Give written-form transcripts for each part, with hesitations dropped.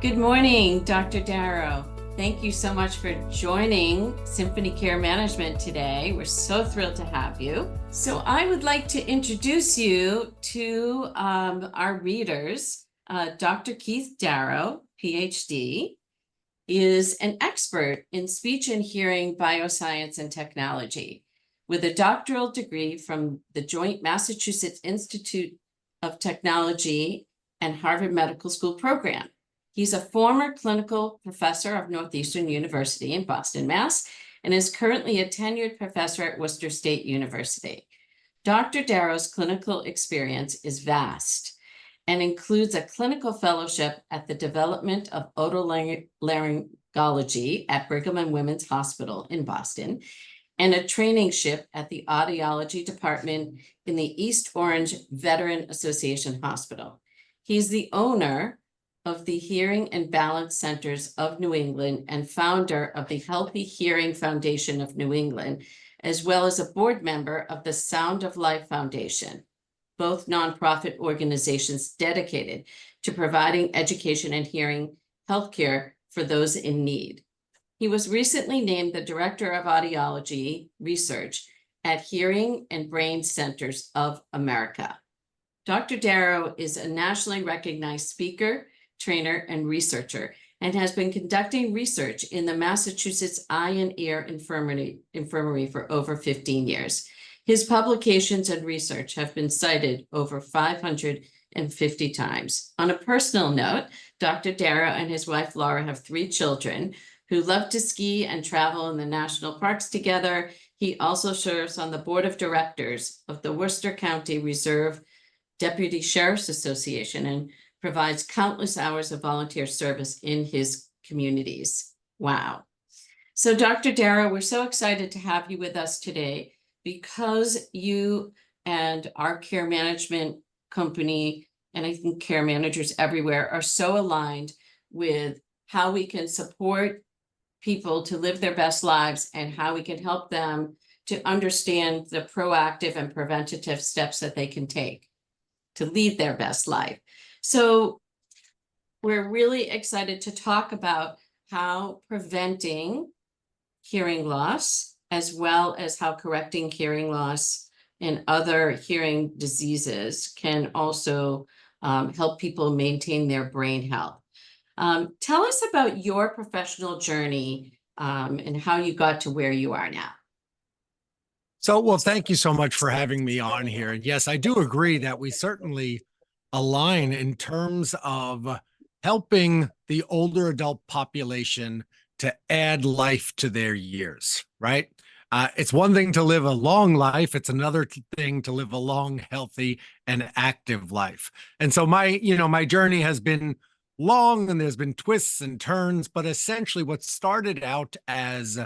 Good morning, Dr. Darrow. Thank you so much for joining Symphony Care Management today. We're so thrilled to have you. So I would like to introduce you to our readers. Dr. Keith Darrow, PhD, is an expert in speech and hearing bioscience and technology with a doctoral degree from the joint Massachusetts Institute of Technology and Harvard Medical School program. He's a former clinical professor of Northeastern University in Boston, Mass, and is currently a tenured professor at Worcester State University. Dr. Darrow's clinical experience is vast and includes a clinical fellowship at the Development of Otolaryngology at Brigham and Women's Hospital in Boston, and a trainingship at the Audiology Department in the East Orange Veteran Association Hospital. He's the owner of the Hearing and Balance Centers of New England and founder of the Healthy Hearing Foundation of New England, as well as a board member of the Sound of Life Foundation, both nonprofit organizations dedicated to providing education and hearing healthcare for those in need. He was recently named the Director of Audiology Research at Hearing and Brain Centers of America. Dr. Darrow is a nationally recognized speaker, trainer, and researcher, and has been conducting research in the Massachusetts Eye and Ear Infirmary for over 15 years. His publications and research have been cited over 550 times. On a personal note, Dr. Darrow and his wife Laura have 3 children who love to ski and travel in the national parks together. He also serves on the board of directors of the Worcester County Reserve Deputy Sheriff's Association and provides countless hours of volunteer service in his communities. Wow. So Dr. Darrow, we're so excited to have you with us today because you and our care management company, and I think care managers everywhere, are so aligned with how we can support people to live their best lives and how we can help them to understand the proactive and preventative steps that they can take to lead their best life. So we're really excited to talk about how preventing hearing loss, as well as how correcting hearing loss and other hearing diseases can also help people maintain their brain health. Tell us about your professional journey and how you got to where you are now. Well, thank you so much for having me on here. And yes, I do agree that we certainly align in terms of helping the older adult population to add life to their years, right? It's one thing to live a long life. It's another thing to live a long, healthy, and active life. And so my journey has been long, and there's been twists and turns, but essentially what started out as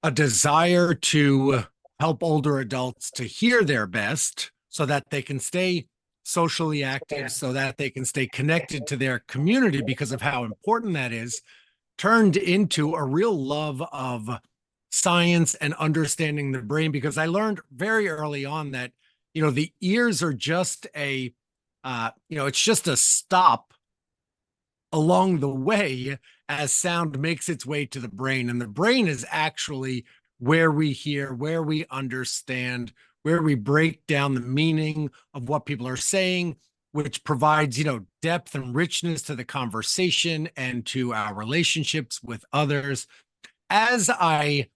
a desire to help older adults to hear their best so that they can stay socially active, so that they can stay connected to their community because of how important that is, turned into a real love of science and understanding the brain, because I learned very early on that, the ears are just it's just a stop along the way as sound makes its way to the brain. And the brain is actually where we hear, where we understand, where we break down the meaning of what people are saying, which provides, depth and richness to the conversation and to our relationships with others. As I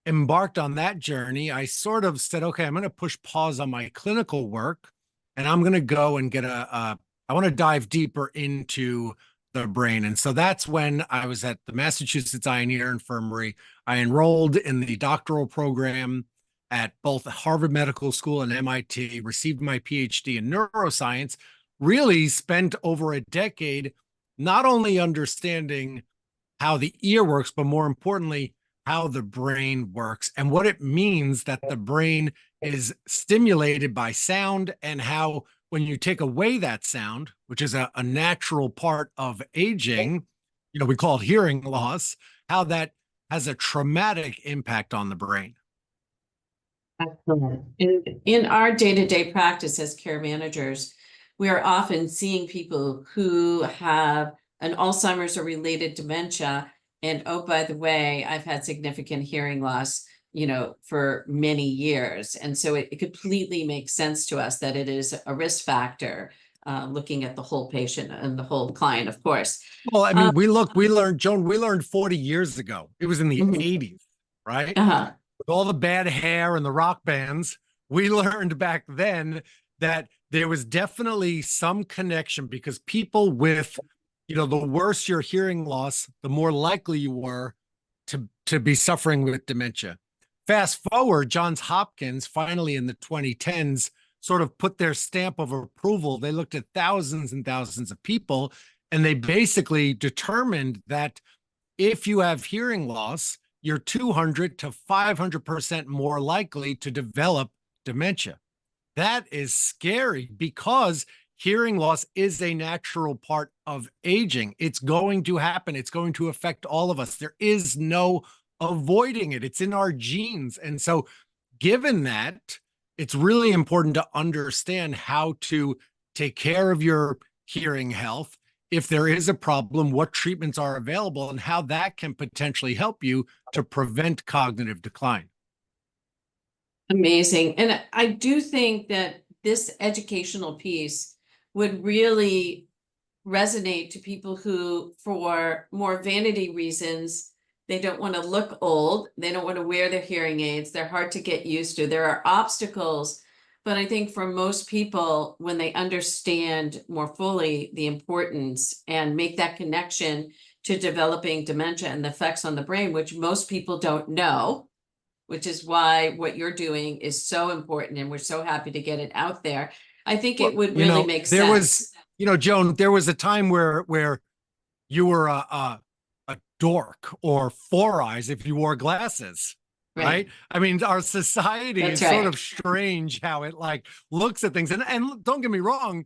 embarked on that journey, I sort of said, okay, I'm going to push pause on my clinical work, and I'm going to go and get I want to dive deeper into the brain. And so that's when I was at the Massachusetts Eye and Ear Infirmary. I enrolled in the doctoral program at both Harvard Medical School and MIT, received my PhD in neuroscience, really spent over a decade not only understanding how the ear works, but more importantly, how the brain works and what it means that the brain is stimulated by sound, and how when you take away that sound, which is a natural part of aging, we call it hearing loss, how that has a traumatic impact on the brain. Excellent. In our day-to-day practice as care managers, we are often seeing people who have an Alzheimer's or related dementia. And oh, by the way, I've had significant hearing loss, for many years. And so it completely makes sense to us that it is a risk factor, looking at the whole patient and the whole client, of course. Well, I mean, we learned, Joan, we learned 40 years ago. It was in the Mhm. 80s, right? Uh-huh. With all the bad hair and the rock bands, we learned back then that there was definitely some connection, because people with, the worse your hearing loss, the more likely you were to be suffering with dementia. Fast forward, Johns Hopkins finally in the 2010s sort of put their stamp of approval. They looked at thousands and thousands of people, and they basically determined that if you have hearing loss, you're 200 to 500% more likely to develop dementia. That is scary, because hearing loss is a natural part of aging. It's going to happen. It's going to affect all of us. There is no avoiding it. It's in our genes. And so, given that, it's really important to understand how to take care of your hearing health. If there is a problem, what treatments are available, and how that can potentially help you to prevent cognitive decline. Amazing. And I do think that this educational piece would really resonate to people who, for more vanity reasons, they don't want to look old. They don't want to wear their hearing aids. They're hard to get used to. There are obstacles. But I think for most people, when they understand more fully the importance and make that connection to developing dementia and the effects on the brain, which most people don't know, which is why what you're doing is so important, and we're so happy to get it out there. I think it would really make sense. There was, Joan, there was a time where you were a dork or four eyes if you wore glasses, right? I mean, our society is sort of strange how it like looks at things. And don't get me wrong,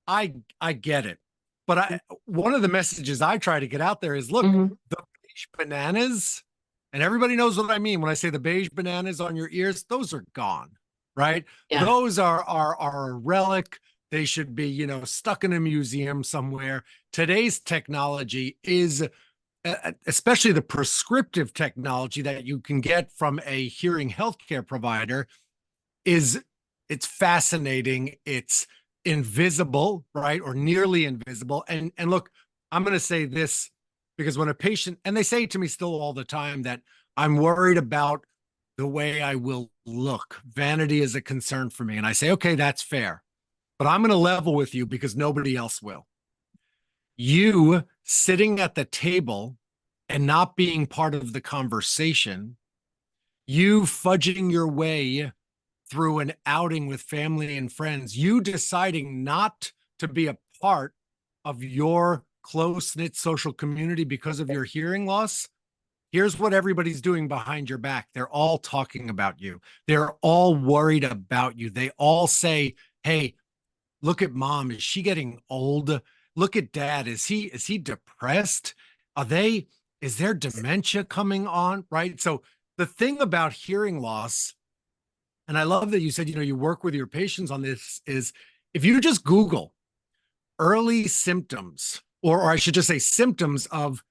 I get it. But one of the messages I try to get out there is, look, the beige bananas, and everybody knows what I mean when I say the beige bananas on your ears, those are gone, right? Yeah. Those are a relic. They should be, stuck in a museum somewhere. Today's technology is, especially the prescriptive technology that you can get from a hearing healthcare provider, it's fascinating. It's invisible, right? Or nearly invisible. And look, I'm going to say this, because when a patient, and they say to me still all the time that I'm worried about the way I will look. Vanity is a concern for me. And I say, okay, that's fair. But I'm going to level with you because nobody else will. You sitting at the table and not being part of the conversation, you fudging your way through an outing with family and friends, you deciding not to be a part of your close-knit social community because of your hearing loss, here's what everybody's doing behind your back. They're all talking about you. They're all worried about you. They all say, hey, look at mom. Is she getting old? Look at dad. Is he depressed? Is there dementia coming on? Right. So the thing about hearing loss, and I love that you said, you work with your patients on this, is if you just Google early symptoms, or I should just say symptoms of,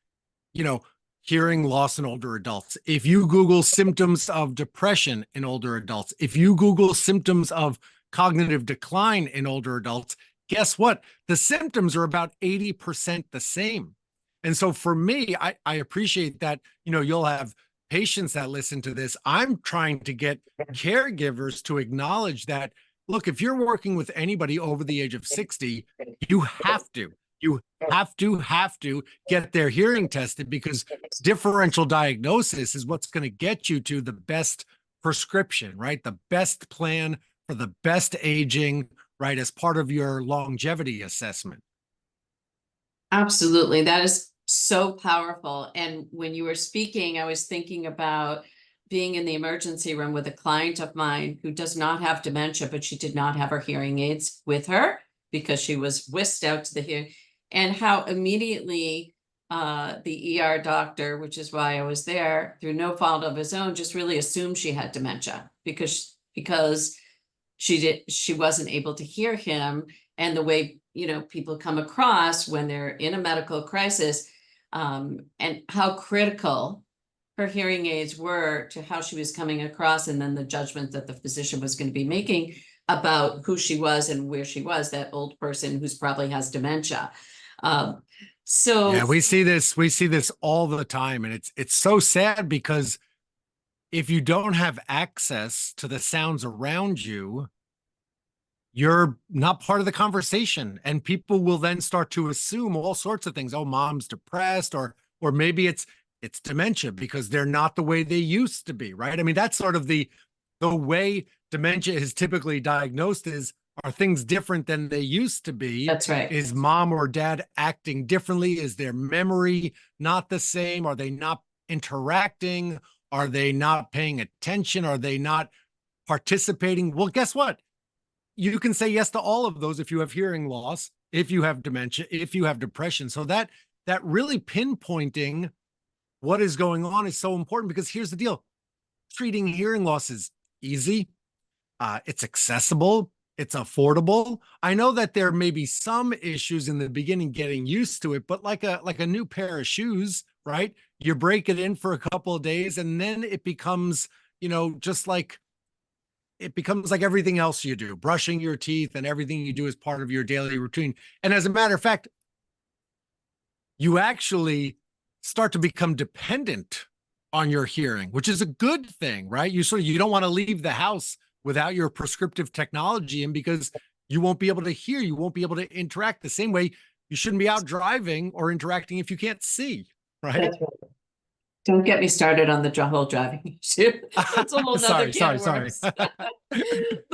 hearing loss in older adults. If you Google symptoms of depression in older adults, if you Google symptoms of cognitive decline in older adults, guess what? The symptoms are about 80% the same. And so for me, I appreciate that, you'll have patients that listen to this. I'm trying to get caregivers to acknowledge that, look, if you're working with anybody over the age of 60, you have to get their hearing tested, because differential diagnosis is what's going to get you to the best prescription, right? The best plan for the best aging, right? As part of your longevity assessment. Absolutely. That is so powerful. And when you were speaking, I was thinking about being in the emergency room with a client of mine who does not have dementia, but she did not have her hearing aids with her because she was whisked out to the hearing, and how immediately the ER doctor, which is why I was there, through no fault of his own, just really assumed she had dementia because she wasn't able to hear him. And the way, people come across when they're in a medical crisis, and how critical her hearing aids were to how she was coming across, and then the judgment that the physician was going to be making about who she was and where she was, that old person who's probably has dementia. So Yeah, we see this all the time, and it's so sad because if you don't have access to the sounds around you, you're not part of the conversation, and people will then start to assume all sorts of things. Oh, mom's depressed, or maybe it's dementia because they're not the way they used to be, right? I mean, that's sort of the way dementia is typically diagnosed is, are things different than they used to be? that's right. Is mom or dad acting differently? Is their memory not the same? Are they not interacting? Are they not paying attention? Are they not participating? Well, guess what? You can say yes to all of those if you have hearing loss, if you have dementia, if you have depression. So that really pinpointing what is going on is so important, because here's the deal. Treating hearing loss is easy. It's accessible. It's affordable. I know that there may be some issues in the beginning getting used to it, but like a new pair of shoes, right? You break it in for a couple of days and then it becomes, just like it becomes like everything else you do, brushing your teeth and everything you do as part of your daily routine. And as a matter of fact, you actually start to become dependent on your hearing, which is a good thing, right? You don't want to leave the house without your prescriptive technology, and because you won't be able to hear, you won't be able to interact the same way. You shouldn't be out driving or interacting if you can't see, right? That's right. Don't get me started on the whole driving issue. That's a whole nother can of worms. But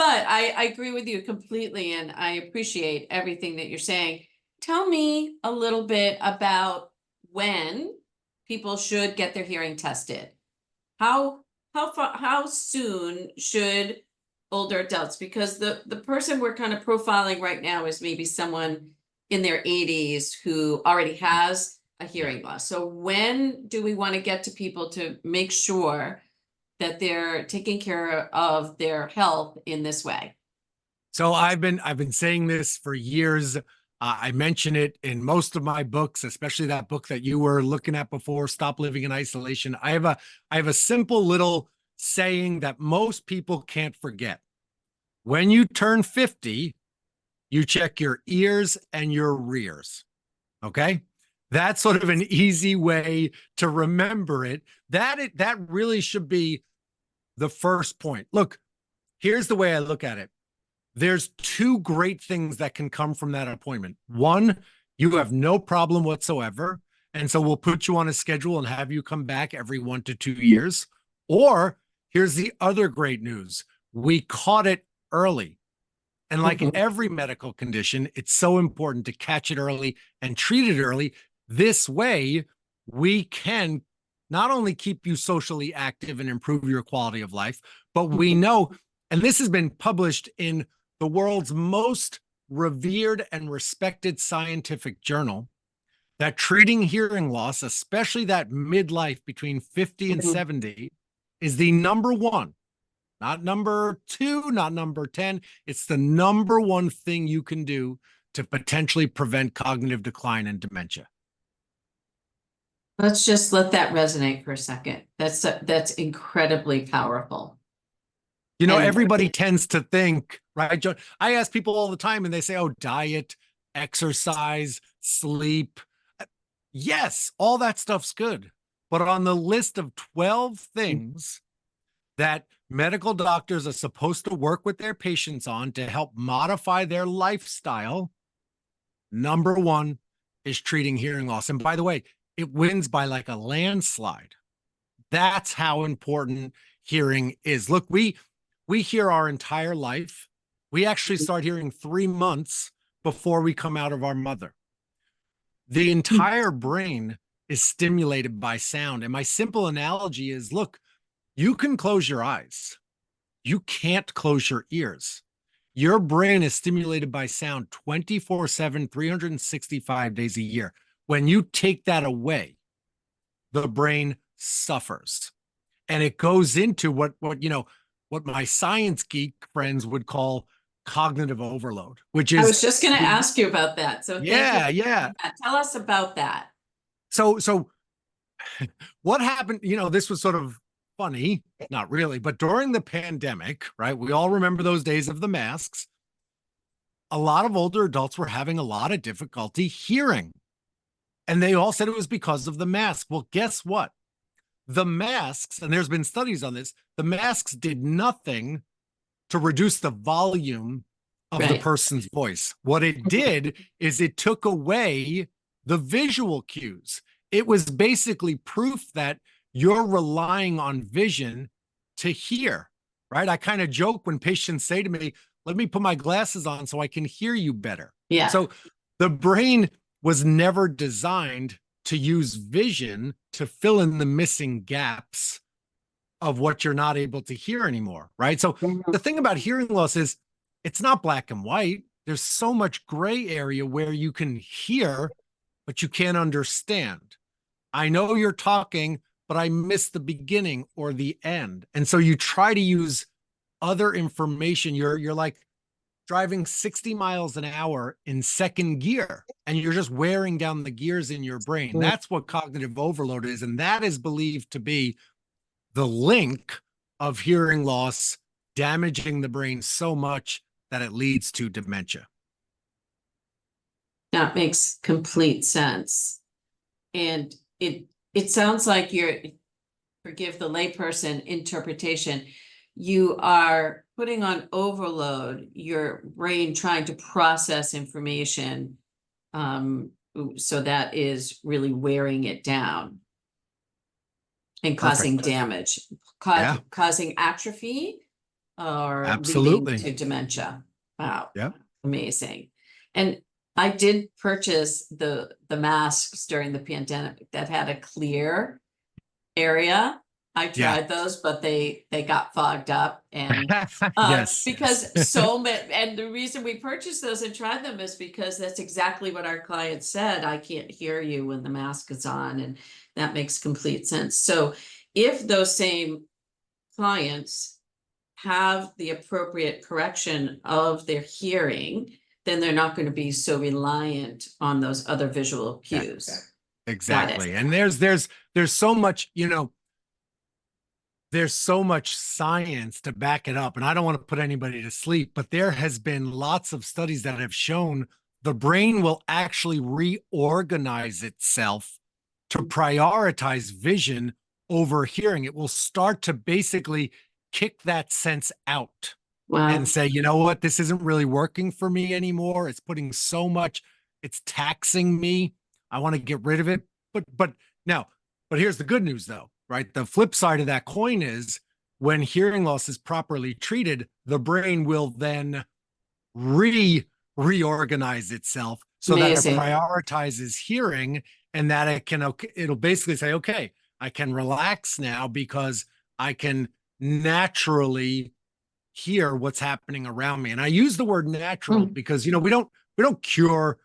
I agree with you completely, and I appreciate everything that you're saying. Tell me a little bit about when people should get their hearing tested. How soon should older adults, because the person we're kind of profiling right now is maybe someone in their 80s who already has a hearing loss. So when do we want to get to people to make sure that they're taking care of their health in this way? So I've been saying this for years. I mention it in most of my books, especially that book that you were looking at before, Stop Living in Isolation. I have a simple little saying that most people can't forget. When you turn 50, you check your ears and your rears. Okay? That's sort of an easy way to remember it. That really should be the first point. Look, here's the way I look at it. There's two great things that can come from that appointment. One, you have no problem whatsoever, and so we'll put you on a schedule and have you come back every 1 to 2 years. Or here's the other great news. We caught it early. And like in every medical condition, it's so important to catch it early and treat it early. This way, we can not only keep you socially active and improve your quality of life, but we know, and this has been published in the world's most revered and respected scientific journal, that treating hearing loss, especially that midlife between 50 and 70, is the number one, not number 2, not number 10. It's the number one thing you can do to potentially prevent cognitive decline and dementia. Let's just let that resonate for a second. That's incredibly powerful. Everybody tends to think, right, Joan? I ask people all the time and they say, oh, diet, exercise, sleep. Yes, all that stuff's good. But on the list of 12 things that medical doctors are supposed to work with their patients on to help modify their lifestyle, number 1 is treating hearing loss. And by the way, it wins by like a landslide. That's how important hearing is. Look, we hear our entire life. We actually start hearing 3 months before we come out of our mother. The entire brain is stimulated by sound. And my simple analogy is, look, you can close your eyes. You can't close your ears. Your brain is stimulated by sound 24/7, 365 days a year. When you take that away, the brain suffers. And it goes into what my science geek friends would call cognitive overload, which I is, was just going to ask you about that. So thank you. yeah, yeah. Tell us about that. So what happened, this was sort of funny, not really, but during the pandemic, right? We all remember those days of the masks. A lot of older adults were having a lot of difficulty hearing. And they all said it was because of the mask. Well, guess what? The masks, and there's been studies on this, the masks did nothing to reduce the volume of the Right. person's voice. What it did is it took away the visual cues. It was basically proof that you're relying on vision to hear, right? I kind of joke when patients say to me, let me put my glasses on so I can hear you better. Yeah. So the brain was never designed to use vision to fill in the missing gaps of what you're not able to hear anymore, right? So the thing about hearing loss is it's not black and white. There's so much gray area where you can hear, but you can't understand. I know you're talking, but I missed the beginning or the end. And so you try to use other information. You're like driving 60 miles an hour in second gear, and you're just wearing down the gears in your brain. That's what cognitive overload is. And that is believed to be the link of hearing loss damaging the brain so much that it leads to dementia. That makes complete sense. And it sounds like you're, forgive the layperson interpretation, you are putting on overload your brain trying to process information. So that is really wearing it down and causing damage, causing atrophy or leading to dementia. Wow. Yeah. Amazing. And I did purchase the masks during the pandemic that had a clear area. I tried those, but they got fogged up, and because so many, and the reason we purchased those and tried them is because that's exactly what our client said. I can't hear you when the mask is on, and that makes complete sense. So if those same clients have the appropriate correction of their hearing, then they're not going to be so reliant on those other visual cues. Exactly. And there's so much, there's so much science to back it up. And I don't want to put anybody to sleep, but there has been lots of studies that have shown the brain will actually reorganize itself to prioritize vision over hearing. It will start to basically kick that sense out. Wow. And say, you know what, this isn't really working for me anymore. It's putting so much, it's taxing me. I want to get rid of it. But here's the good news though, right? The flip side of that coin is when hearing loss is properly treated, the brain will then reorganize itself so that it prioritizes hearing, and that it'll basically say, okay, I can relax now because I can naturally hear what's happening around me. And I use the word natural because, we don't cure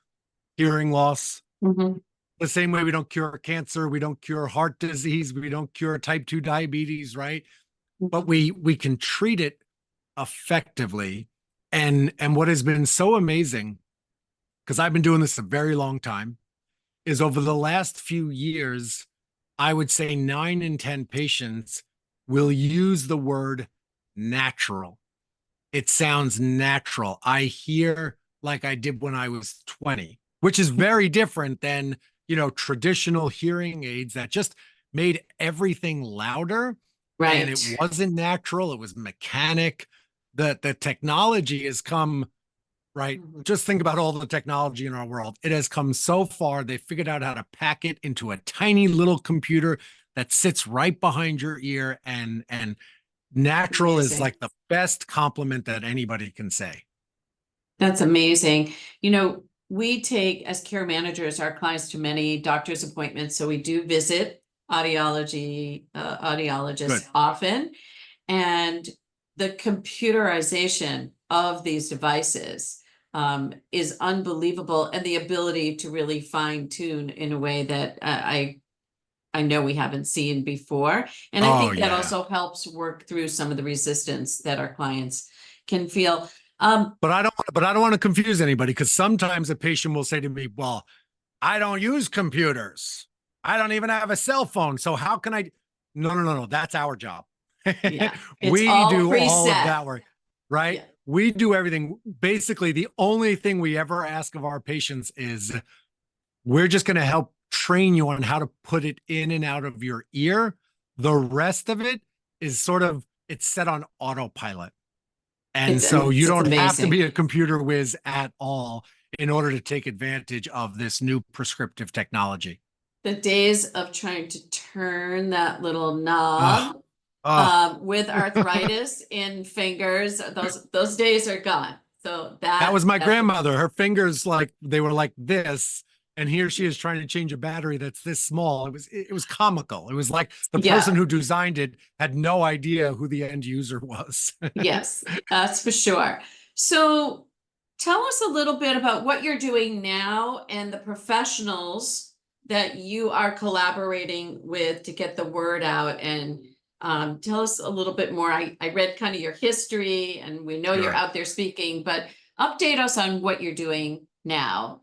hearing loss the same way we don't cure cancer, we don't cure heart disease, we don't cure type 2 diabetes, right? But we can treat it effectively. And what has been so amazing, because I've been doing this a very long time, is over the last few years, I would say 9 in 10 patients will use the word natural. It sounds natural. I hear like I did when I was 20, which is very different than, traditional hearing aids that just made everything louder. Right. And it wasn't natural. It was mechanic. The technology has come, right? Just think about all the technology in our world. It has come so far. They figured out how to pack it into a tiny little computer that sits right behind your ear, and natural is like the best compliment that anybody can say. That's amazing. We take, as care managers, our clients to many doctor's appointments. So we do visit audiologists often. And the computerization of these devices is unbelievable. And the ability to really fine tune in a way that I know we haven't seen before. And I think that also helps work through some of the resistance that our clients can feel. But I don't want to confuse anybody, because sometimes a patient will say to me, well, I don't use computers. I don't even have a cell phone. So how can I? No, no, no, no. That's our job. Yeah, it's We all do all of preset. that work, right? Yeah. We do everything. Basically, the only thing we ever ask of our patients is we're just going to help train you on how to put it in and out of your ear. The rest of it is sort of, it's set on autopilot. And so you It's don't have to amazing. be a computer whiz at all in order to take advantage of this new prescriptive technology. The days of trying to turn that little Oh, knob oh. with arthritis in fingers, those days are gone. So That was my that's grandmother. Her fingers, like, they were like this, and here she is trying to change a battery that's this small. It was comical. It was like the person yeah, who designed it had no idea who the end user was. yes, that's for sure. So tell us a little bit about what you're doing now and the professionals that you are collaborating with to get the word out, and tell us a little bit more. I read kind of your history, and we know you're Sure. out there speaking, but update us on what you're doing now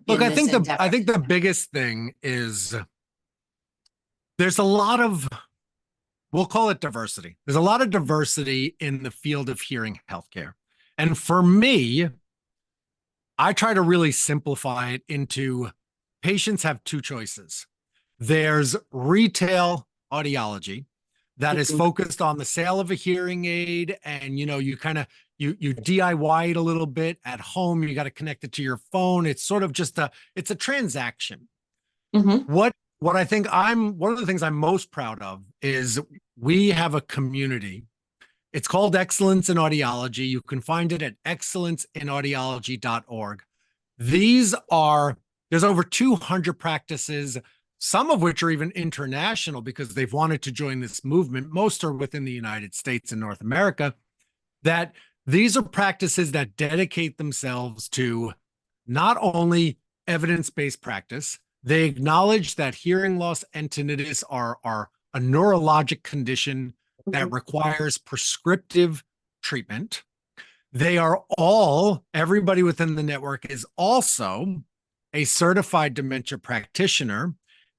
Look, in this I endeavor. think the biggest thing is there's a lot of, we'll call it diversity. There's a lot of diversity in the field of hearing healthcare. And for me, I try to really simplify it into patients have two choices. There's retail audiology that is Mhm. focused on the sale of a hearing aid, and you kind of you DIY it a little bit at home. You got to connect it to your phone. It's sort of just it's a transaction. Mhm. What I think I'm one of the things I'm most proud of is we have a community. It's called Excellence in Audiology. You can find it at excellenceinaudiology.org. There's over 200 practices, some of which are even international because they've wanted to join this movement. Most are within the United States and North America. That these are practices that dedicate themselves to not only evidence-based practice, they acknowledge that hearing loss and tinnitus are a neurologic condition that Mhm. requires prescriptive treatment. Everybody within the network is also a certified dementia practitioner,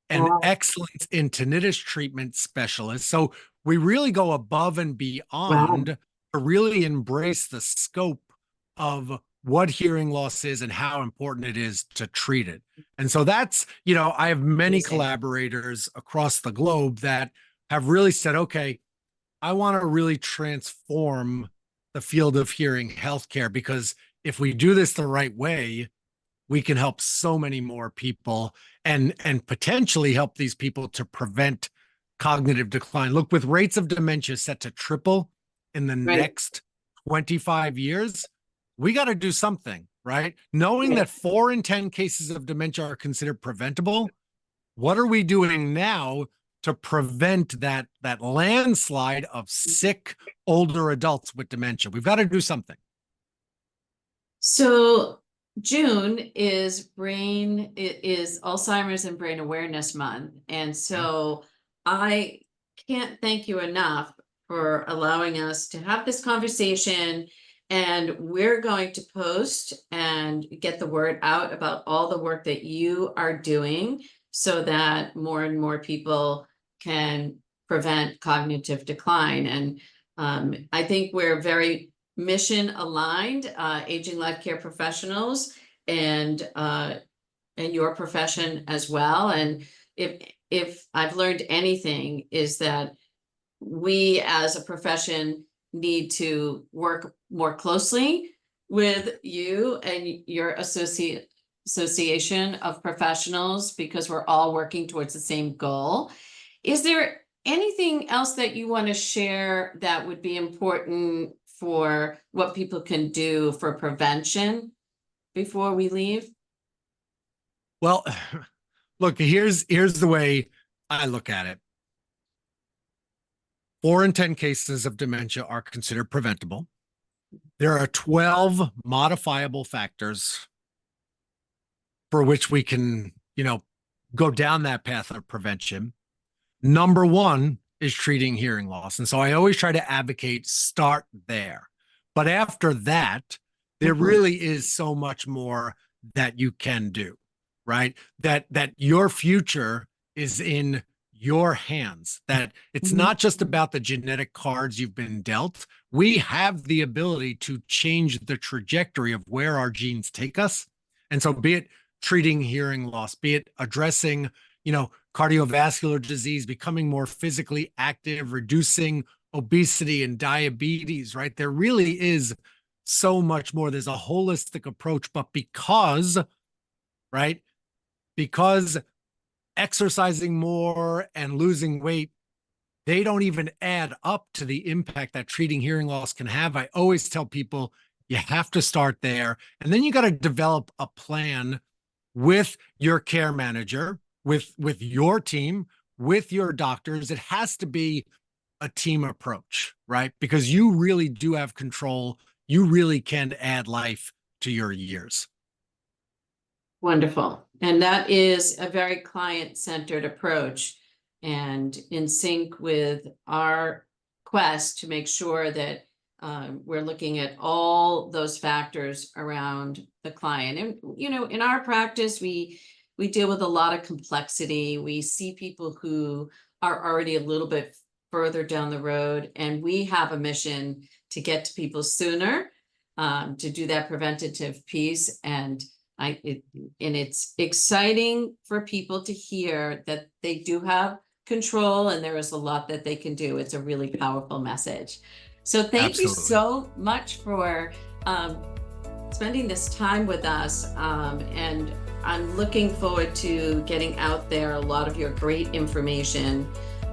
an Wow. excellence in tinnitus treatment specialist. So we really go above and Wow. beyond to really embrace the scope of what hearing loss is and how important it is to treat it. And so I have many Amazing. collaborators across the globe that have really said, okay, I want to really transform the field of hearing healthcare, because if we do this the right way, we can help so many more people and potentially help these people to prevent cognitive decline. Look, with rates of dementia set to triple in the Right. next 25 years, we got to do something, right? Knowing Right. that 4 in 10 cases of dementia are considered preventable, what are we doing now to prevent that landslide of sick older adults with dementia? We've got to do something. So June is Alzheimer's and Brain Awareness Month. And Yeah. so I can't thank you enough for allowing us to have this conversation. And we're going to post and get the word out about all the work that you are doing so that more and more people can prevent cognitive decline. And I think we're very mission aligned, aging life care professionals, and your profession as well. And if I've learned anything, is that we as a profession need to work more closely with you and your association of professionals, because we're all working towards the same goal. Is there anything else that you want to share that would be important for what people can do for prevention before we leave? Well, look, here's the way I look at it. 4 in 10 cases of dementia are considered preventable. There are 12 modifiable factors for which we can, go down that path of prevention. Number one is treating hearing loss. And so I always try to advocate start there. But after that, there Mhm. really is so much more that you can do, right? That your future is in your hands, that it's Mhm. not just about the genetic cards you've been dealt. We have the ability to change the trajectory of where our genes take us. And so be it treating hearing loss, be it addressing, cardiovascular disease, becoming more physically active, reducing obesity and diabetes, right? There really is so much more. There's a holistic approach, but right? Because exercising more and losing weight, they don't even add up to the impact that treating hearing loss can have. I always tell people you have to start there. And then you got to develop a plan with your care manager, with your team, with your doctors. It has to be a team approach, right? Because you really do have control. You really can add life to your years. Wonderful. And that is a very client-centered approach and in sync with our quest to make sure that we're looking at all those factors around the client. And, in our practice, we deal with a lot of complexity. We see people who are already a little bit further down the road, and we have a mission to get to people sooner, to do that preventative piece. And it's exciting for people to hear that they do have control and there is a lot that they can do. It's a really powerful message. So thank you Absolutely. so much for spending this time with us. And I'm looking forward to getting out there a lot of your great information,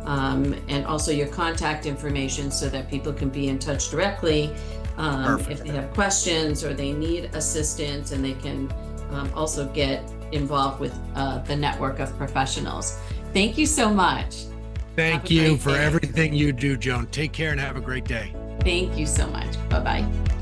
and also your contact information so that people can be in touch directly if they have questions or they need assistance, and they can also get involved with the network of professionals. Thank you so much. Thank you for everything you do, Joan. Take care and have a great day. Thank you so much. Bye-bye.